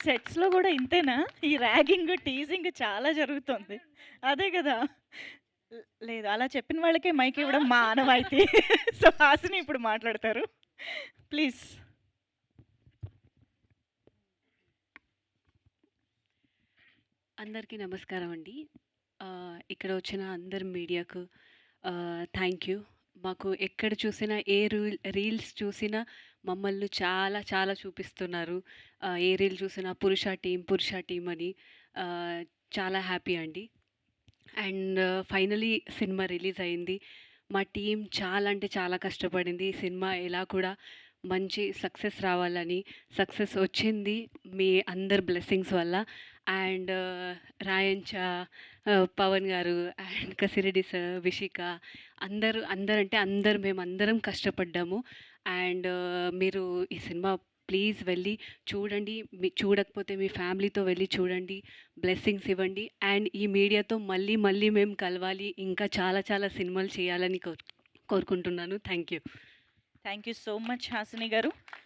సెట్స్‌లో గూడా ఇంతేనా? ఈ ర్యాగింగ్, టీజింగ్ చాలా జరుగుతుంది. అదే గదా! లేదు అలా చెప్పిన వాళ్ళకే మైక్ ఇవ్వడం మా ఆనవాయితీ. సో, హాసిని ఇప్పుడు మాట్లాడతారు. ప్లీజ్. అందరికీ నమస్కారం అండి. ఇక్కడ వచ్చిన అందరు మీడియాకు థ్యాంక్ యూ. మాకు ఎక్కడ చూసినా ఏ రీల్స్ చూసినా మమ్మల్ని చాలా చాలా చూపిస్తున్నారు. ఏ రీల్ చూసినా పురుష టీమ్ అని. ఆహ్, చాలా హ్యాపీ అండి. అండ్ ఫైనలీ సినిమా రిలీజ్ అయింది. మా టీమ్ చాలా అంటే చాలా కష్టపడింది. ఈ సినిమా ఎలా కూడా మంచి సక్సెస్ రావాలని. సక్సెస్ వచ్చింది మీ అందరి బ్లెస్సింగ్స్ వల్ల. అండ్ రాయంచ, పవన్ గారు అండ్ కసిరెడ్డి సార్, విషిక అందరంటే అందరు మేమందరం కష్టపడ్డాము. అండ్ మీరు ఈ సినిమా ప్లీజ్ వెళ్ళి చూడండి. చూడకపోతే మీ ఫ్యామిలీతో వెళ్ళి చూడండి. బ్లెస్సింగ్స్ ఇవ్వండి. అండ్ ఈ మీడియాతో మళ్ళీ మళ్ళీ మేము కలవాలి. ఇంకా చాలా చాలా సినిమాలు చేయాలని కోరుకుంటున్నాను. Thank you. Thank you so much Hasini గారు.